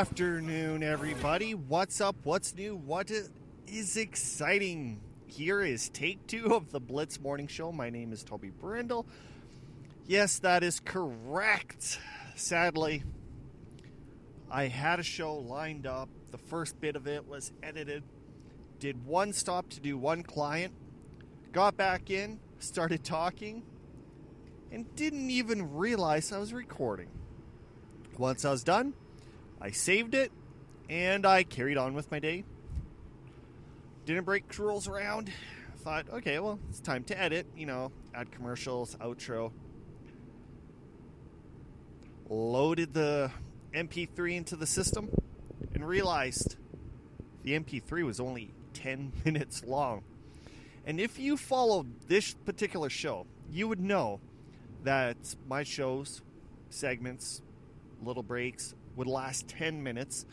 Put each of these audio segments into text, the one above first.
afternoon, everybody. What's up? What's new? What is exciting? Here is take 2 of the Blitz Morning Show. My name is Toby Brindle. Yes, that is correct. Sadly, I had a show lined up. The first bit of it was edited. Did one stop to do one client. Got back in, started talking, and didn't even realize I was recording. Once I was done, I saved it, and I carried on with my day. Didn't break rules around. Thought, okay, well, it's time to edit, add commercials, outro. Loaded the MP3 into the system and realized the MP3 was only 10 minutes long. And if you followed this particular show, you would know that my shows, segments, little breaks would last 10 minutes,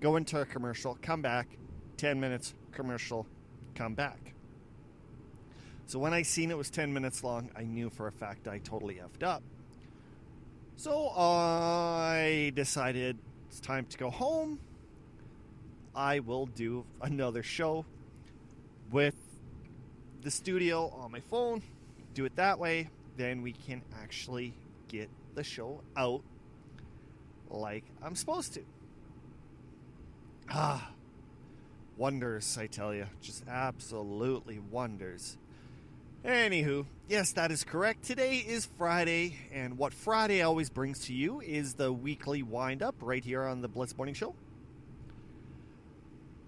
go into a commercial, come back, 10 minutes, commercial, come back. So when I seen it was 10 minutes long, I knew for a fact I totally effed up. So I decided it's time to go home. I will do another show with the studio on my phone, do it that way, then we can actually get the show out like I'm supposed to. Wonders, I tell you. Just absolutely wonders. Anywho, yes, that is correct. Today is Friday, and what Friday always brings to you is the weekly wind-up right here on the Blitz Morning Show.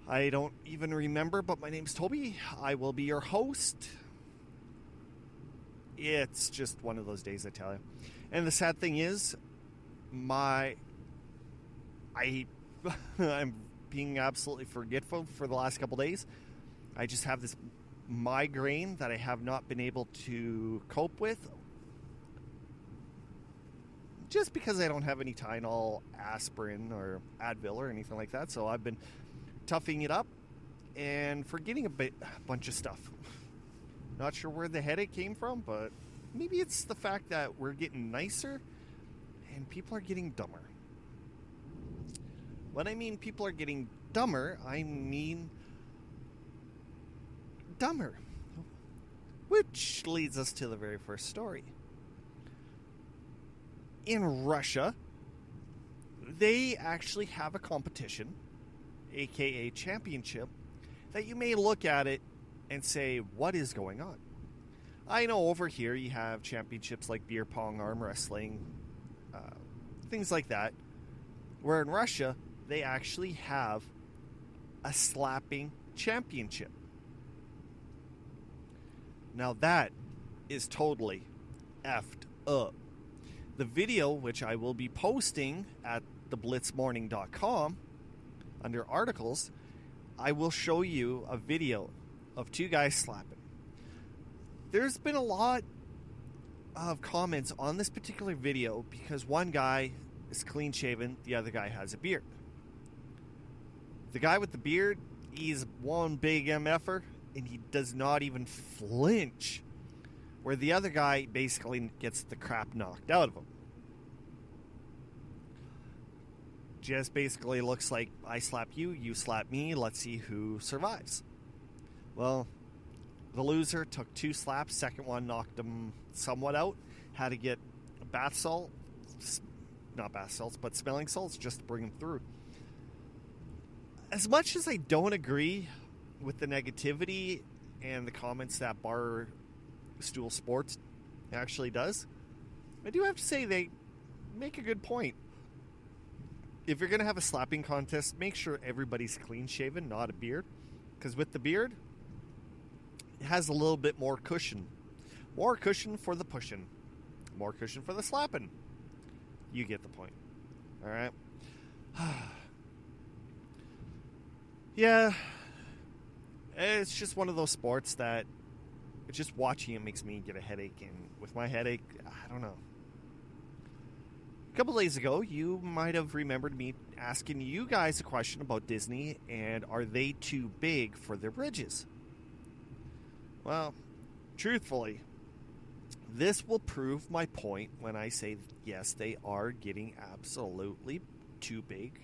I don't even remember, but my name's Toby. I will be your host. It's just one of those days, I tell you. And the sad thing is, I'm being absolutely forgetful for the last couple days. I just have this migraine that I have not been able to cope with. Just because I don't have any Tylenol, aspirin, or Advil or anything like that. So I've been toughing it up and forgetting a bunch of stuff. Not sure where the headache came from, but maybe it's the fact that we're getting nicer and people are getting dumber. When I mean people are getting dumber, I mean dumber. Which leads us to the very first story. In Russia, they actually have a competition, aka championship, that you may look at it and say, what is going on? I know over here you have championships like beer pong, arm wrestling, things like that. Where in Russia, they actually have a slapping championship. Now that is totally effed up. The video, which I will be posting at theblitzmorning.com under articles, I will show you a video of two guys slapping. There's been a lot of comments on this particular video because one guy is clean shaven, the other guy has a beard. The guy with the beard, he's one big MFer, and he does not even flinch, where the other guy basically gets the crap knocked out of him. Just basically looks like, I slap you, you slap me, let's see who survives. Well, the loser took 2 slaps, second one knocked him somewhat out, had to get bath salt, not bath salts, but smelling salts just to bring him through. As much as I don't agree with the negativity and the comments that Barstool Sports actually does, I do have to say they make a good point. If you're going to have a slapping contest, make sure everybody's clean shaven, not a beard. Because with the beard, it has a little bit more cushion. More cushion for the pushing. More cushion for the slapping. You get the point. Alright? Yeah. It's just one of those sports that just watching it makes me get a headache. And with my headache, I don't know. A couple days ago, you might have remembered me asking you guys a question about Disney and are they too big for their bridges? Well, truthfully, this will prove my point when I say yes, they are getting absolutely too big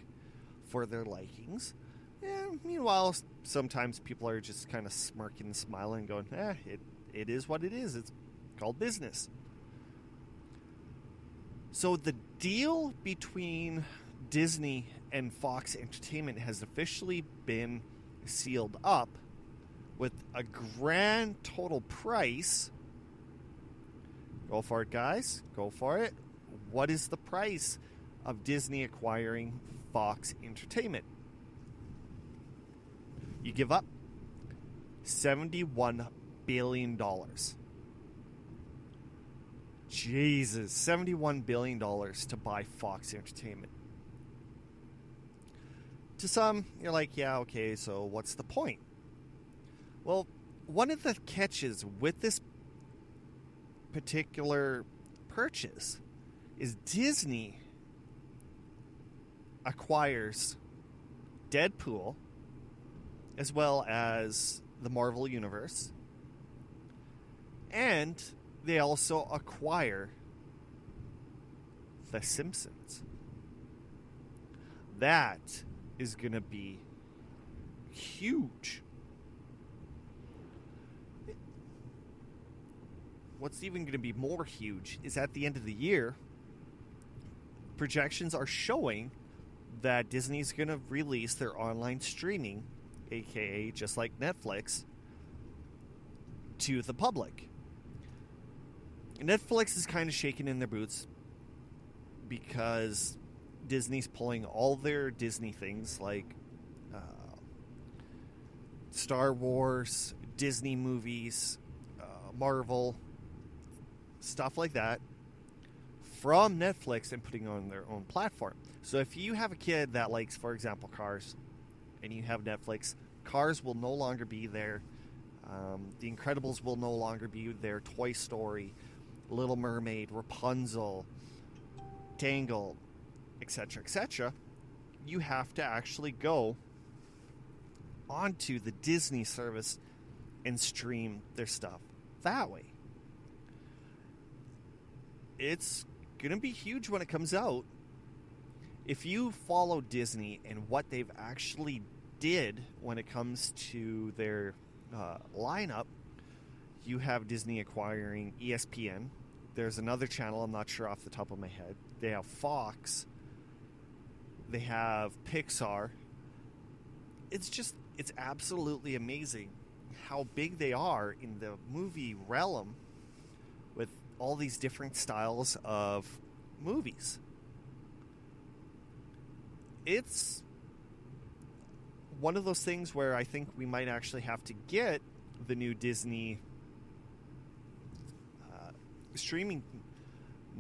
for their likings. And meanwhile, sometimes people are just kind of smirking and smiling and going, it is what it is. It's called business. So the deal between Disney and Fox Entertainment has officially been sealed up with a grand total price. Go for it, guys. Go for it. What is the price of Disney acquiring Fox Entertainment? You give up $71 billion. Jesus, $71 billion to buy Fox Entertainment. To some, you're like, yeah, okay, so what's the point? Well, one of the catches with this particular purchase is Disney acquires Deadpool as well as the Marvel Universe, and they also acquire The Simpsons. That is going to be huge. What's even going to be more huge is at the end of the year, projections are showing that Disney's going to release their online streaming, aka just like Netflix, to the public. Netflix is kind of shaking in their boots because Disney's pulling all their Disney things like Star Wars, Disney movies, Marvel, stuff like that from Netflix and putting it on their own platform. So if you have a kid that likes, for example, Cars, and you have Netflix, Cars will no longer be there. The Incredibles will no longer be there. Toy Story, Little Mermaid, Rapunzel, Tangled, etc., etc. You have to actually go onto the Disney service and stream their stuff that way. It's going to be huge when it comes out. If you follow Disney and what they've actually did when it comes to their lineup, you have Disney acquiring ESPN. There's another channel, I'm not sure off the top of my head. They have Fox. They have Pixar. It's absolutely amazing how big they are in the movie realm with all these different styles of movies. It's one of those things where I think we might actually have to get the new Disney streaming,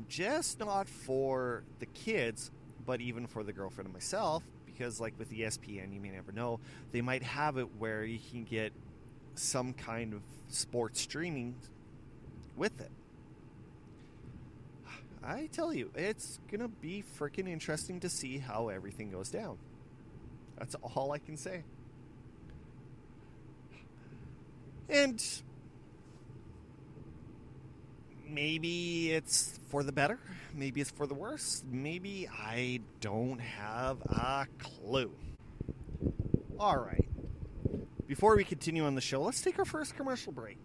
just not for the kids, but even for the girlfriend and myself, because like with ESPN, you may never know, they might have it where you can get some kind of sports streaming with it. I tell you, it's going to be freaking interesting to see how everything goes down. That's all I can say. And maybe it's for the better. Maybe it's for the worse. Maybe I don't have a clue. All right. Before we continue on the show, let's take our first commercial break.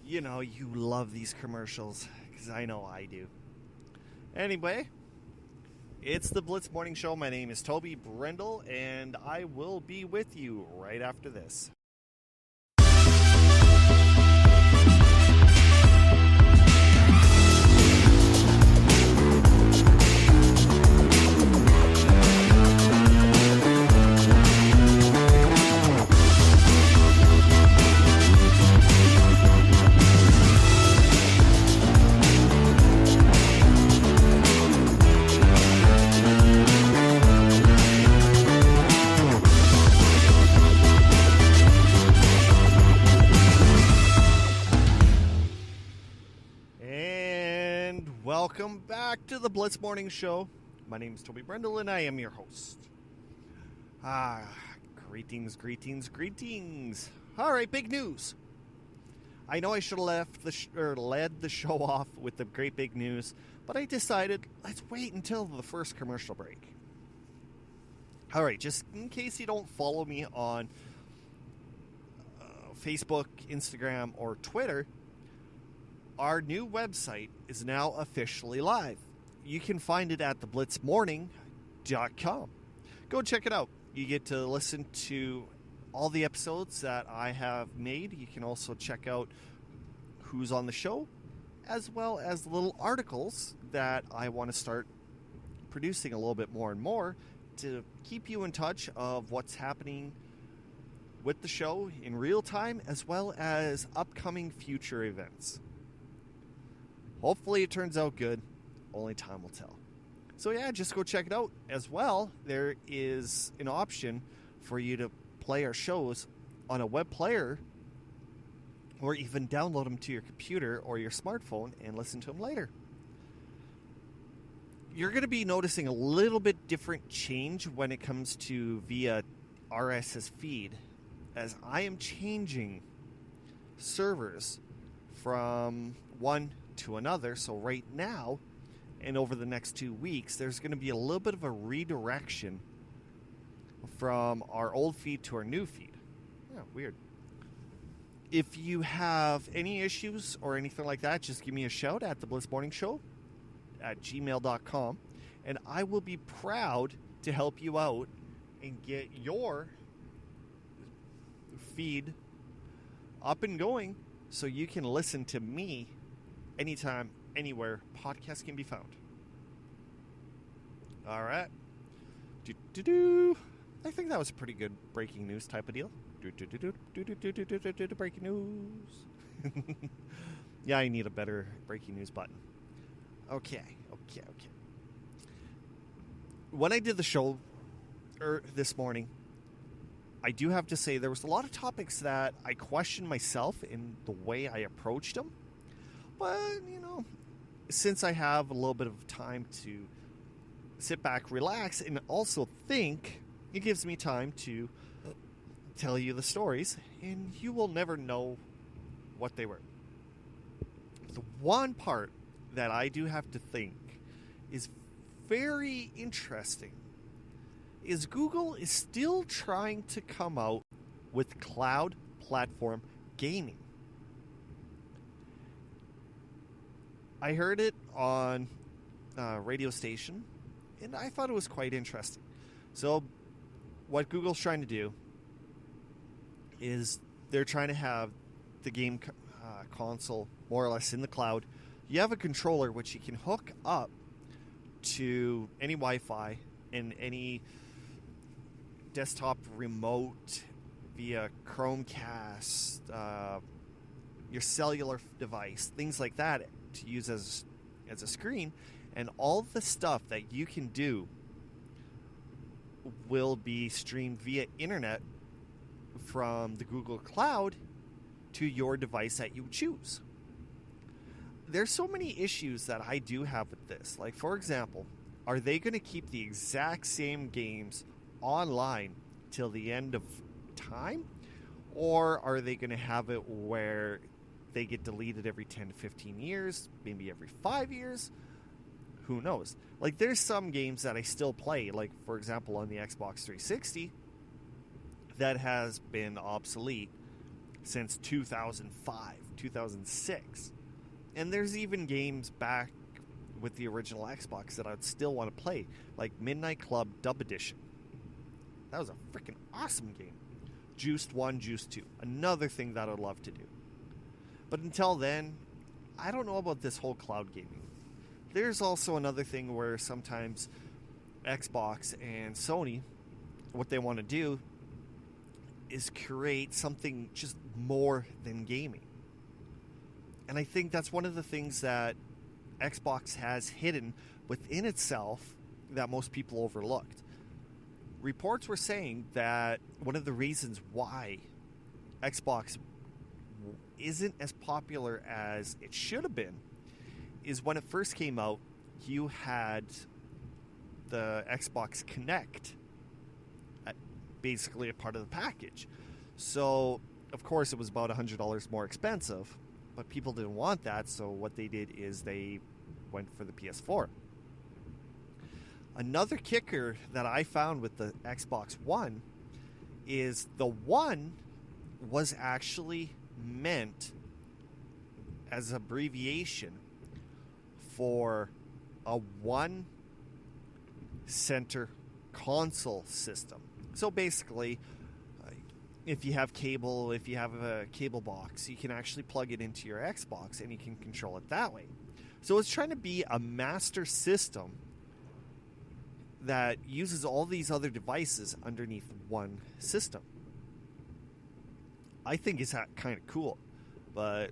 You know, you love these commercials, because I know I do. Anyway, it's the Blitz Morning Show. My name is Toby Brendel, and I will be with you right after this. Welcome back to the Blitz Morning Show. My name is Toby Brendel, and I am your host. Greetings. All right, big news. I know I should have led the show off with the great big news, but I decided let's wait until the first commercial break. All right, just in case you don't follow me on Facebook, Instagram, or Twitter, our new website is now officially live. You can find it at theblitzmorning.com. Go check it out. You get to listen to all the episodes that I have made. You can also check out who's on the show, as well as little articles that I want to start producing a little bit more and more to keep you in touch of what's happening with the show in real time, as well as upcoming future events. Hopefully it turns out good. Only time will tell. So yeah, just go check it out. As well, there is an option for you to play our shows on a web player, or even download them to your computer or your smartphone and listen to them later. You're going to be noticing a little bit different change when it comes to via RSS feed, as I am changing servers from one to another. So right now, and over the next 2 weeks, there's going to be a little bit of a redirection from our old feed to our new feed. Yeah, weird. If you have any issues or anything like that, just give me a shout at theblitzmorningshow@gmail.com, and I will be proud to help you out and get your feed up and going so you can listen to me anytime, anywhere podcasts can be found. All right. I think that was a pretty good breaking news type of deal. Breaking news. Yeah, I need a better breaking news button. Okay. When I did the show this morning, I do have to say there was a lot of topics that I questioned myself in the way I approached them. But, since I have a little bit of time to sit back, relax, and also think, it gives me time to tell you the stories, and you will never know what they were. The one part that I do have to think is very interesting is Google is still trying to come out with cloud platform gaming. I heard it on a radio station, and I thought it was quite interesting. So what Google's trying to do is they're trying to have the game console more or less in the cloud. You have a controller which you can hook up to any Wi-Fi and any desktop remote via Chromecast, your cellular device, things like that, to use as a screen, and all the stuff that you can do will be streamed via internet from the Google Cloud to your device that you choose. There's so many issues that I do have with this. Like, for example, are they going to keep the exact same games online till the end of time? Or are they going to have it where they get deleted every 10 to 15 years, maybe every 5 years? Who knows? Like, there's some games that I still play, like, for example, on the Xbox 360, that has been obsolete since 2005, 2006. And there's even games back with the original Xbox that I'd still want to play, like Midnight Club Dub Edition. That was a freaking awesome game. Juiced 1, Juiced 2. Another thing that I'd love to do. But until then, I don't know about this whole cloud gaming. There's also another thing where sometimes Xbox and Sony, what they want to do is create something just more than gaming. And I think that's one of the things that Xbox has hidden within itself that most people overlooked. Reports were saying that one of the reasons why Xbox isn't as popular as it should have been is when it first came out, you had the Xbox Connect, basically a part of the package. So, of course, it was about $100 more expensive, but people didn't want that, so what they did is they went for the PS4. Another kicker that I found with the Xbox One is the One was actually meant as abbreviation for a one center console system. So basically, if you have cable, if you have a cable box, you can actually plug it into your Xbox and you can control it that way. So it's trying to be a master system that uses all these other devices underneath one system. I think it's kind of cool, but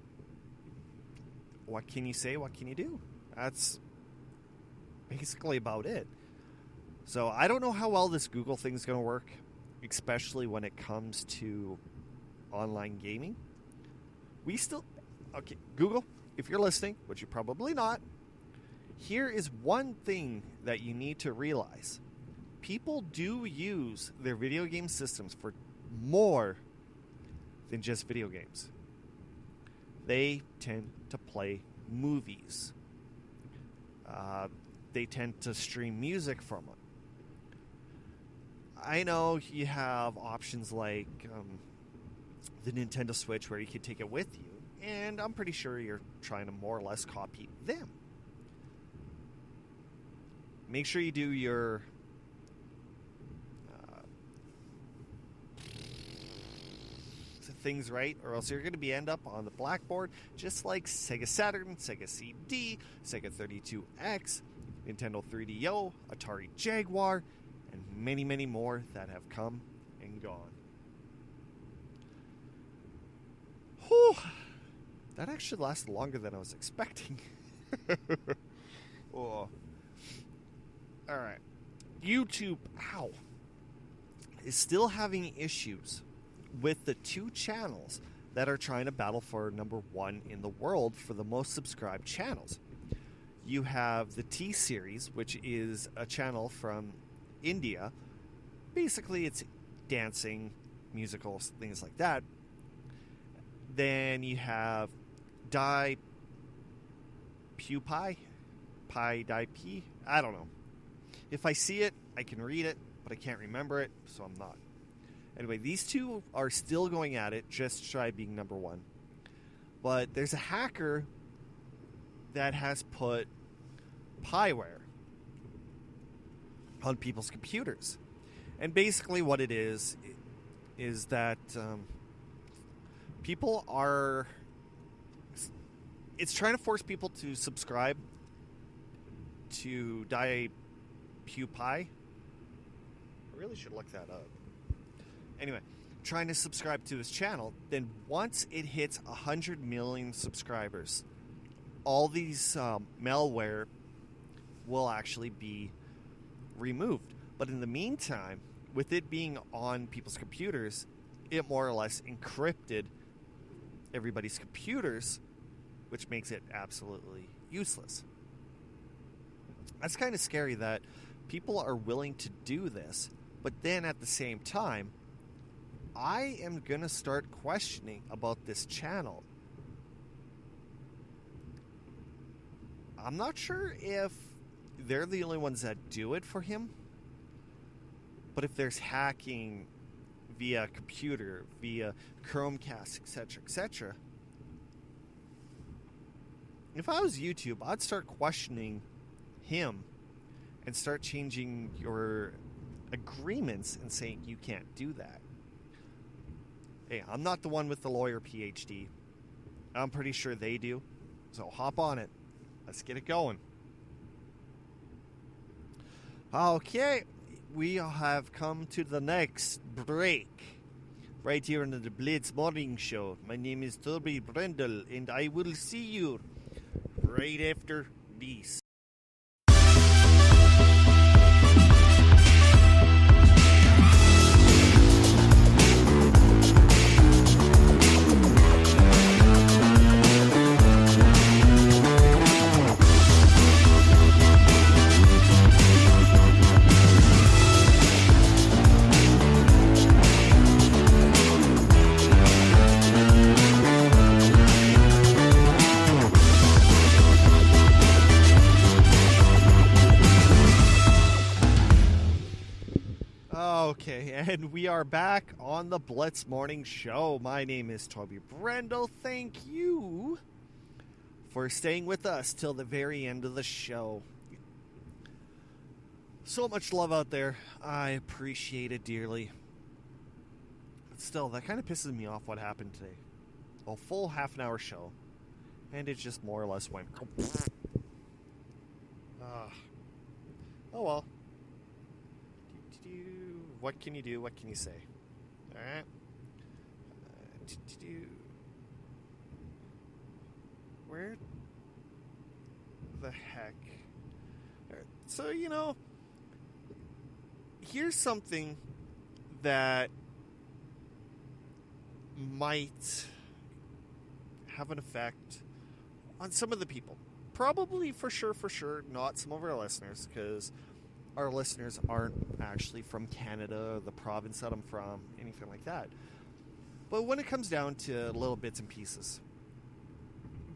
what can you say? What can you do? That's basically about it. So I don't know how well this Google thing is going to work, especially when it comes to online gaming. Okay, Google, if you're listening, which you're probably not, here is one thing that you need to realize. People do use their video game systems for more than just video games. They tend to play movies. They tend to stream music from them. I know you have options like the Nintendo Switch where you can take it with you, and I'm pretty sure you're trying to more or less copy them. Make sure you do your things right, or else you're going to end up on the blackboard just like Sega Saturn, Sega CD, Sega 32X, Nintendo 3DO, Atari Jaguar, and many, many more that have come and gone. Whew. That actually lasted longer than I was expecting. Oh. Alright. YouTube, is still having issues with the two channels that are trying to battle for number one in the world for the most subscribed channels. You have the T-Series, which is a channel from India. Basically, it's dancing, musicals, things like that. Then you have PewDiePie, PewDiePie, I don't know. If I see it, I can read it, but I can't remember it, so I'm not. Anyway, these two are still going at it, just shy of being number one. But there's a hacker that has put spyware on people's computers. And basically what it is that people are... It's trying to force people to subscribe to PewDiePie. I really should look that up. Anyway, trying to subscribe to his channel. Then once it hits 100 million subscribers, all these malware will actually be removed. But in the meantime, with it being on people's computers, it more or less encrypted everybody's computers, which makes it absolutely useless. That's kind of scary that people are willing to do this, but then at the same time, I am going to start questioning about this channel. I'm not sure if they're the only ones that do it for him, but if there's hacking via computer, via Chromecast, etc., if I was YouTube, I'd start questioning him and start changing your agreements and saying you can't do that. Hey, I'm not the one with the lawyer PhD. I'm pretty sure they do. So hop on it. Let's get it going. Okay, we have come to the next break. Right here on the Blitz Morning Show. My name is Toby Brendel, and I will see you right after this. Okay, and we are back on the Blitz Morning Show. My name is Toby Brendel. Thank you for staying with us till the very end of the show. So much love out there. I appreciate it dearly. But still, that kind of pisses me off what happened today. A full half an hour show, and it just more or less went... Oh well. What can you do? What can you say? Alright. Where the heck? Right. So, here's something that might have an effect on some of the people. Probably for sure, not some of our listeners, because our listeners aren't actually from Canada, the province that I'm from, anything like that. But when it comes down to little bits and pieces,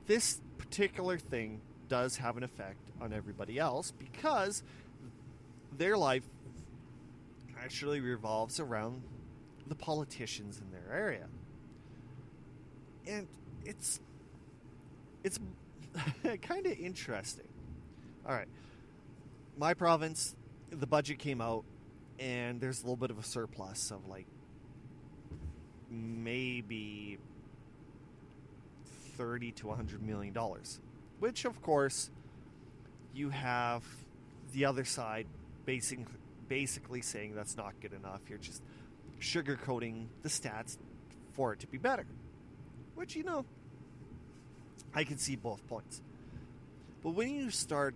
this particular thing does have an effect on everybody else because their life actually revolves around the politicians in their area. And it's kind of interesting. All right. My province, the budget came out, and there's a little bit of a surplus of like maybe $30 to $100 million, which of course you have the other side basically saying that's not good enough. You're just sugarcoating the stats for it to be better, which I can see both points. But when you start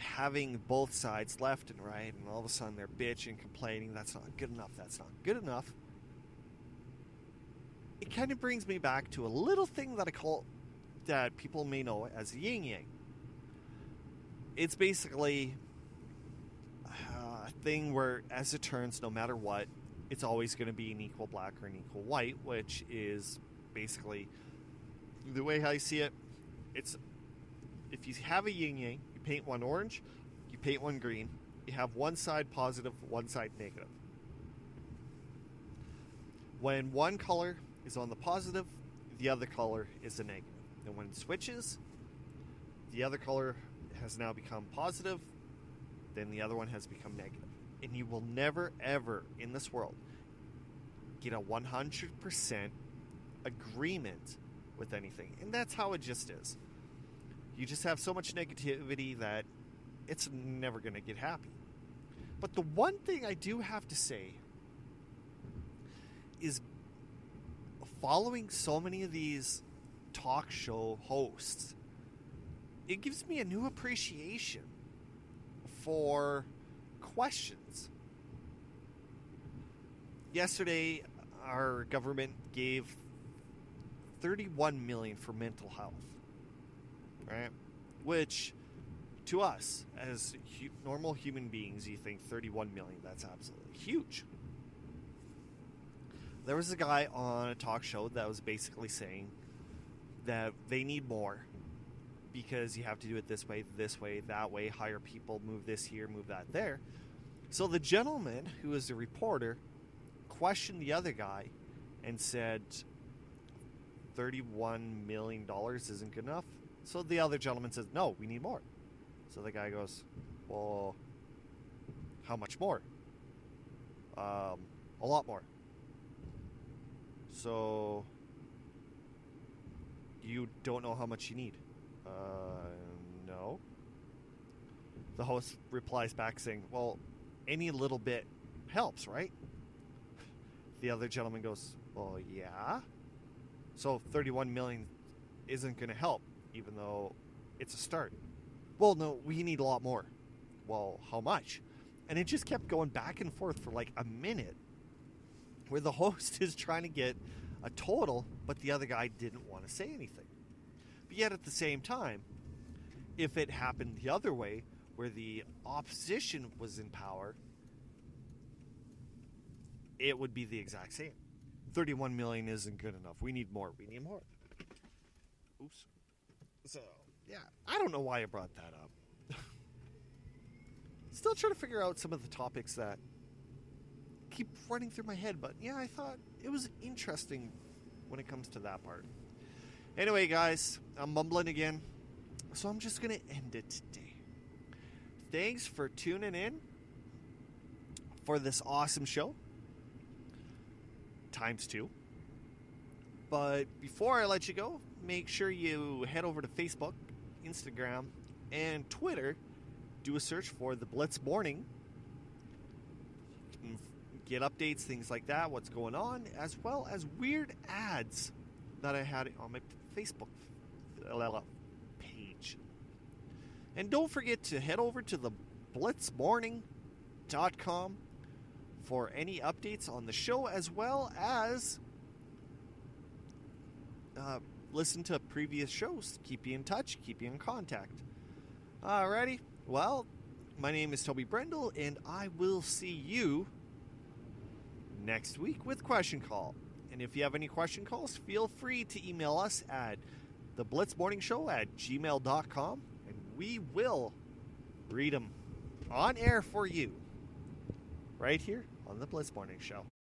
having both sides left and right, and all of a sudden they're bitching, complaining, that's not good enough, it kind of brings me back to a little thing that I call, that people may know as yin yang. It's basically a thing where, as it turns, no matter what, it's always going to be an equal black or an equal white, which is basically the way I see it. It's, if you have a yin yang, you paint one orange, you paint one green, you have one side positive, one side negative. When one color is on the positive, the other color is a negative. And when it switches, the other color has now become positive, then the other one has become negative. And you will never, ever in this world get a 100% agreement with anything. And that's how it just is. You just have so much negativity that it's never going to get happy. But the one thing I do have to say is, following so many of these talk show hosts, it gives me a new appreciation for questions. Yesterday, our government gave $31 million for mental health, right? Which, to us, as normal human beings, you think $31 million, that's absolutely huge. There was a guy on a talk show that was basically saying that they need more because you have to do it this way, that way, hire people, move this here, move that there. So the gentleman, who was the reporter, questioned the other guy and said $31 million isn't good enough. So the other gentleman says, no, we need more. So the guy goes, well, how much more? A lot more. So you don't know how much you need? No. The host replies back saying, well, any little bit helps, right? The other gentleman goes, well, yeah. So 31 million isn't going to help, even though it's a start. Well, no, we need a lot more. Well, how much? And it just kept going back and forth for like a minute, where the host is trying to get a total, but the other guy didn't want to say anything. But yet at the same time, if it happened the other way, where the opposition was in power, it would be the exact same. 31 million isn't good enough. We need more. We need more. Oops. So, yeah, I don't know why I brought that up. Still trying to figure out some of the topics that keep running through my head, but yeah, I thought it was interesting when it comes to that part. Anyway, guys, I'm mumbling again, so I'm just going to end it today. Thanks for tuning in for this awesome show. ×2. But before I let you go, make sure you head over to Facebook, Instagram, and Twitter. Do a search for The Blitz Morning. Get updates, things like that, what's going on, as well as weird ads that I had on my Facebook page. And don't forget to head over to theblitzmorning.com for any updates on the show, as well as listen to previous shows. Keep you in touch, keep you in contact. Alrighty, well, my name is Toby Brendel, and I will see you next week with Question Call. And if you have any question calls, feel free to email us at theblitzmorningshow@gmail.com, and we will read them on air for you right here on the Blitz Morning Show.